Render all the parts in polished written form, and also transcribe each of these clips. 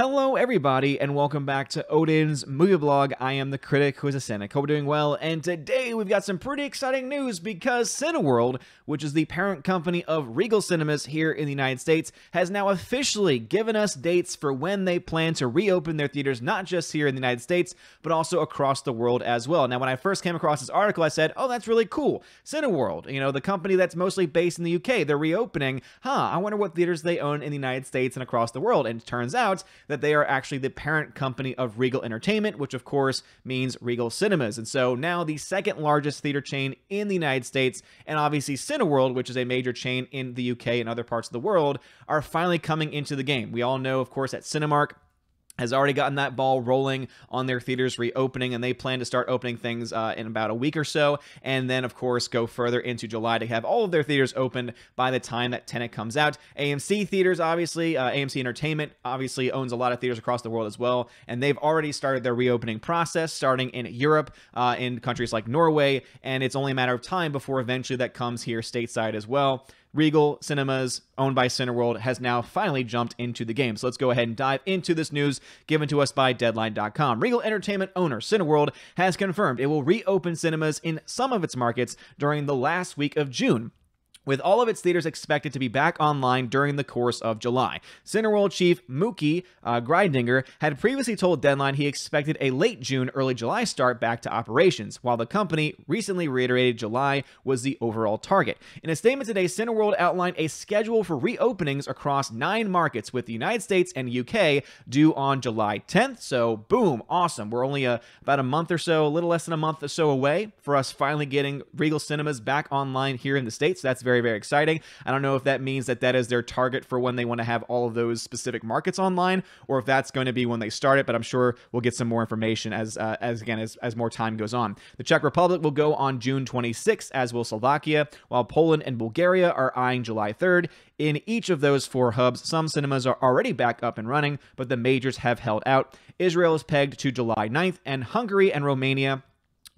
Hello everybody and welcome back to Odin's movie blog. I am the critic who is a cynic. Hope we're doing well, and today we've got some pretty exciting news because Cineworld, which is the parent company of Regal Cinemas here in the United States, has now officially given us dates for when they plan to reopen their theaters, not just here in the United States, but also across the world as well. Now, when I first came across this article, I said, oh, that's really cool. Cineworld, the company that's mostly based in the UK, they're reopening. I wonder what theaters they own in the United States and across the world. And it turns out that they are actually the parent company of Regal Entertainment, which of course means Regal Cinemas. And so now the second largest theater chain in the United States, and obviously Cineworld, which is a major chain in the UK and other parts of the world, are finally coming into the game. We all know, of course, that Cinemark has already gotten that ball rolling on their theaters reopening, and they plan to start opening things in about a week or so, and then, of course, go further into July to have all of their theaters opened by the time that Tenet comes out. AMC theaters, obviously, AMC Entertainment obviously owns a lot of theaters across the world as well, and they've already started their reopening process, starting in Europe, in countries like Norway, and it's only a matter of time before eventually that comes here stateside as well. Regal Cinemas, owned by Cineworld, has now finally jumped into the game. So let's go ahead and dive into this news given to us by Deadline.com. Regal Entertainment owner Cineworld has confirmed it will reopen cinemas in some of its markets during the last week of June, with all of its theaters expected to be back online during the course of July. Cineworld chief Mookie Greidinger had previously told Deadline he expected a late June, early July start back to operations, while the company recently reiterated July was the overall target. In a statement today, Cineworld outlined a schedule for reopenings across 9 markets, with the United States and UK due on July 10th. So, boom, awesome. We're only about a month or so, a little less than a month or so away for us finally getting Regal Cinemas back online here in the States. That's very, very exciting. I don't know if that means that is their target for when they want to have all of those specific markets online, or if that's going to be when they start it, but I'm sure we'll get some more information as more time goes on. The Czech Republic will go on June 26th, as will Slovakia, while Poland and Bulgaria are eyeing July 3rd. In each of those 4 hubs, some cinemas are already back up and running, but the majors have held out. Israel is pegged to July 9th, and Hungary and Romania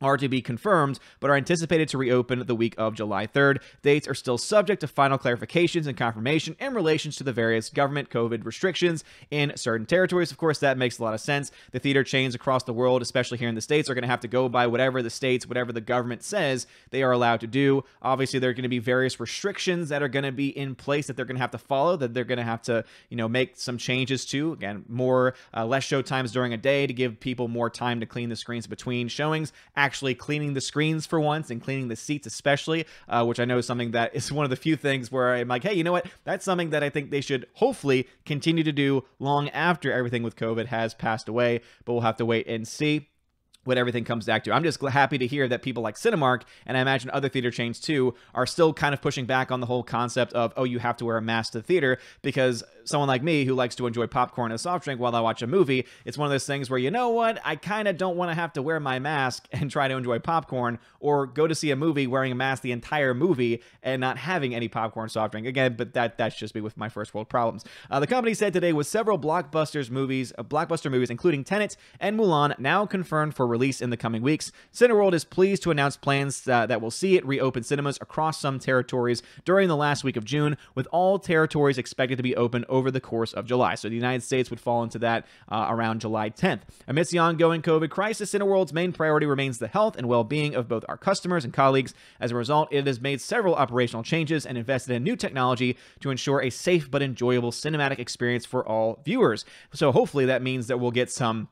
are to be confirmed, but are anticipated to reopen the week of July 3rd. Dates are still subject to final clarifications and confirmation in relation to the various government COVID restrictions in certain territories. Of course, that makes a lot of sense. The theater chains across the world, especially here in the States, are going to have to go by whatever the states, whatever the government says they are allowed to do. Obviously, there are going to be various restrictions that are going to be in place that they're going to have to follow, that they're going to have to, make some changes to. Again, less show times during a day to give people more time to clean the screens between showings. Actually cleaning the screens for once, and cleaning the seats especially, which I know is something that is one of the few things where I'm like, hey, you know what? That's something that I think they should hopefully continue to do long after everything with COVID has passed away, but we'll have to wait and see what everything comes back to. I'm just happy to hear that people like Cinemark, and I imagine other theater chains too, are still kind of pushing back on the whole concept of, oh, you have to wear a mask to the theater, because someone like me who likes to enjoy popcorn and a soft drink while I watch a movie, it's one of those things where, you know what, I kind of don't want to have to wear my mask and try to enjoy popcorn, or go to see a movie wearing a mask the entire movie and not having any popcorn or soft drink. Again, but that's just me with my first world problems. The company said today, with several blockbuster movies, including Tenet and Mulan, now confirmed for release in the coming weeks, Cineworld is pleased to announce plans that will see it reopen cinemas across some territories during the last week of June, with all territories expected to be open over the course of July. So the United States would fall into that around July 10th. Amidst the ongoing COVID crisis, Cineworld's main priority remains the health and well-being of both our customers and colleagues. As a result, it has made several operational changes and invested in new technology to ensure a safe but enjoyable cinematic experience for all viewers. So hopefully that means that we'll get some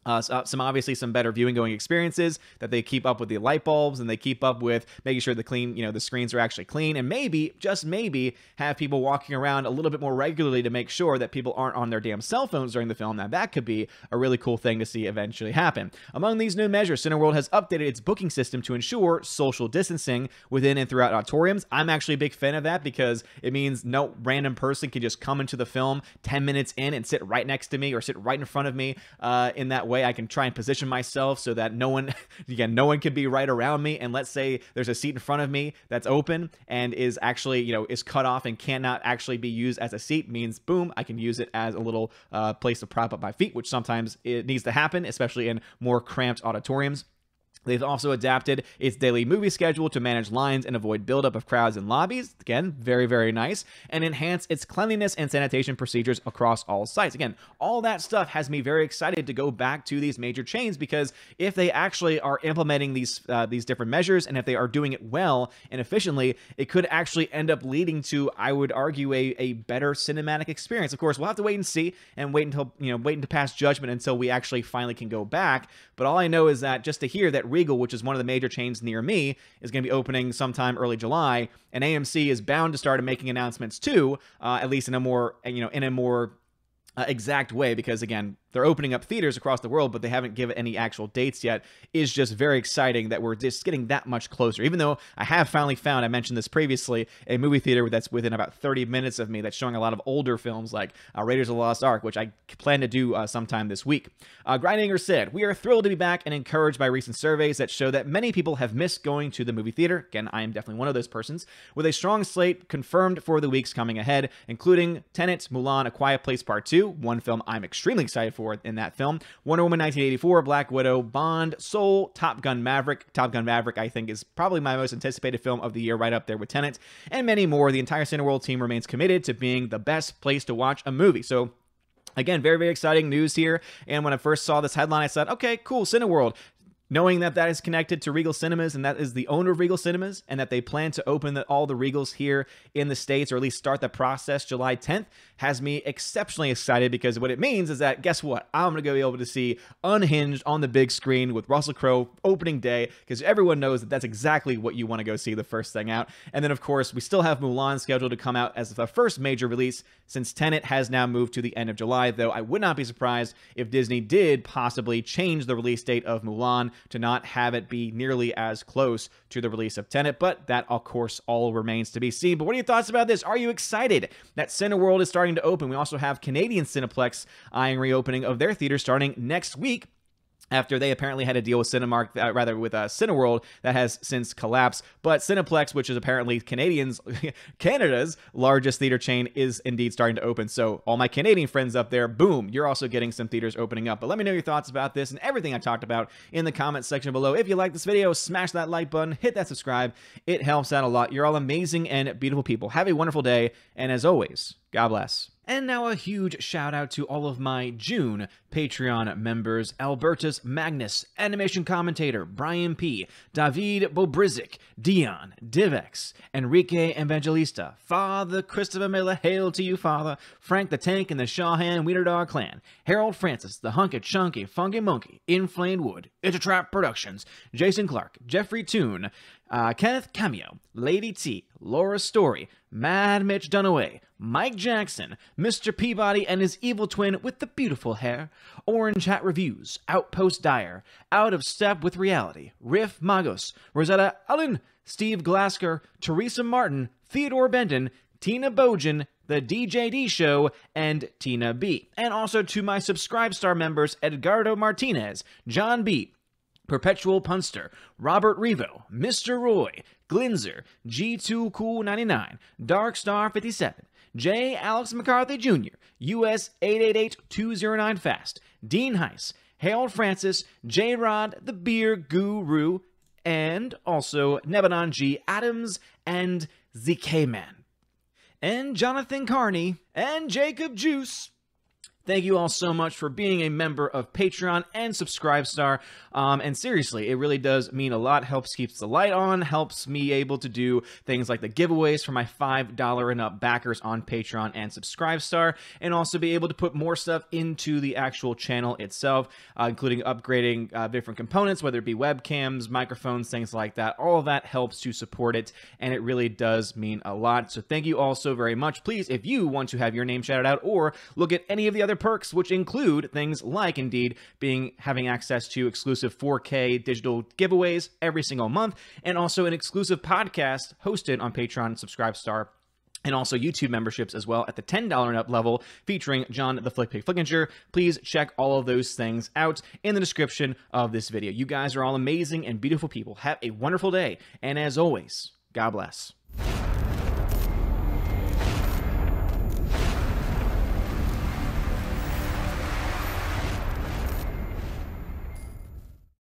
better viewing going experiences, that they keep up with the light bulbs, and they keep up with making sure the screens are actually clean, and maybe, just maybe, have people walking around a little bit more regularly to make sure that people aren't on their damn cell phones during the film. Now, that could be a really cool thing to see eventually happen. Among these new measures, Cineworld has updated its booking system to ensure social distancing within and throughout auditoriums. I'm actually a big fan of that, because it means no random person can just come into the film 10 minutes in and sit right next to me or sit right in front of me in that way. I can try and position myself so that no one can be right around me. And let's say there's a seat in front of me that's open and is actually, is cut off and cannot actually be used as a seat, means boom, I can use it as a little place to prop up my feet, which sometimes it needs to happen, especially in more cramped auditoriums. They've also adapted its daily movie schedule to manage lines and avoid buildup of crowds in lobbies. Again, very, very nice. And enhance its cleanliness and sanitation procedures across all sites. Again, all that stuff has me very excited to go back to these major chains, because if they actually are implementing these different measures, and if they are doing it well and efficiently, it could actually end up leading to, I would argue, a better cinematic experience. Of course, we'll have to wait and see, and wait to pass judgment until we actually finally can go back. But all I know is that just to hear that Regal, which is one of the major chains near me, is going to be opening sometime early July, and AMC is bound to start making announcements too, at least in a more exact way, because again, they're opening up theaters across the world, but they haven't given any actual dates yet, is just very exciting that we're just getting that much closer. Even though I have finally found, I mentioned this previously, a movie theater that's within about 30 minutes of me that's showing a lot of older films like Raiders of the Lost Ark, which I plan to do sometime this week. Grindinger said, "We are thrilled to be back and encouraged by recent surveys that show that many people have missed going to the movie theater." Again, I am definitely one of those persons. "With a strong slate confirmed for the weeks coming ahead, including Tenet, Mulan, A Quiet Place Part 2, one film I'm extremely excited for in that film, Wonder Woman 1984, Black Widow, Bond, Soul, Top Gun Maverick." Top Gun Maverick, I think, is probably my most anticipated film of the year, right up there with Tenet, and many more. The entire Cineworld team remains committed to being the best place to watch a movie. So again, very, very exciting news here. And when I first saw this headline, I said, okay, cool, Cineworld. Knowing that that is connected to Regal Cinemas, and that is the owner of Regal Cinemas, and that they plan to open all the Regals here in the States, or at least start the process July 10th, has me exceptionally excited, because what it means is that, guess what? I'm going to be able to see Unhinged on the big screen with Russell Crowe opening day, because everyone knows that that's exactly what you want to go see the first thing out. And then, of course, we still have Mulan scheduled to come out as the first major release, since Tenet has now moved to the end of July, though I would not be surprised if Disney did possibly change the release date of Mulan to not have it be nearly as close to the release of Tenet, but that, of course, all remains to be seen. But what are your thoughts about this? Are you excited that Cineworld is starting to open? We also have Canadian Cineplex eyeing reopening of their theater starting next week, after they apparently had a deal with Cineworld that has since collapsed. But Cineplex, which is apparently Canada's largest theater chain, is indeed starting to open. So all my Canadian friends up there, boom, you're also getting some theaters opening up. But let me know your thoughts about this and everything I talked about in the comments section below. If you like this video, smash that like button, hit that subscribe. It helps out a lot. You're all amazing and beautiful people. Have a wonderful day, and as always, God bless. And now a huge shout out to all of my June Patreon members: Albertus Magnus, Animation Commentator, Brian P., David Bobrizik, Dion, Divex, Enrique Evangelista, Father Christopher Miller, hail to you, Father, Frank the Tank and the Shawhan Wiener Dog Clan, Harold Francis, the Hunky Chunky Funky Monkey, Inflamed Wood, It's a Trap Productions, Jason Clark, Jeffrey Toon, Kenneth Cameo, Lady T, Laura Story, Mad Mitch Dunaway, Mike Jackson, Mr. Peabody and his evil twin with the beautiful hair, Orange Hat Reviews, Outpost Dyer, Out of Step with Reality, Riff Magos, Rosetta Allen, Steve Glasker, Teresa Martin, Theodore Benton, Tina Bojan, The DJD Show, and Tina B. And also to my Subscribe-Star members: Edgardo Martinez, John B., Perpetual Punster, Robert Revo, Mr. Roy, Glinzer, G2 Cool 99, Dark Star 57, J. Alex McCarthy Jr., US 888209 Fast, Dean Heiss, Harold Francis, J. Rod, the Beer Guru, and also Nebanon G. Adams and ZK Man, and Jonathan Carney, and Jacob Juice. Thank you all so much for being a member of Patreon and Subscribe-Star. And seriously, it really does mean a lot. Helps keeps the light on, helps me able to do things like the giveaways for my $5 and up backers on Patreon and Subscribe-Star, and also be able to put more stuff into the actual channel itself, including upgrading different components, whether it be webcams, microphones, things like that. All of that helps to support it, and it really does mean a lot. So thank you all so very much. Please, if you want to have your name shouted out or look at any of the other perks, which include things like indeed having access to exclusive 4K digital giveaways every single month, and also an exclusive podcast hosted on Patreon and Subscribe-Star, and also YouTube memberships as well at the $10 and up level, featuring John the Flickpig Flickinger. Please check all of those things out in the description of this video. You guys are all amazing and beautiful people. Have a wonderful day, and as always, God bless.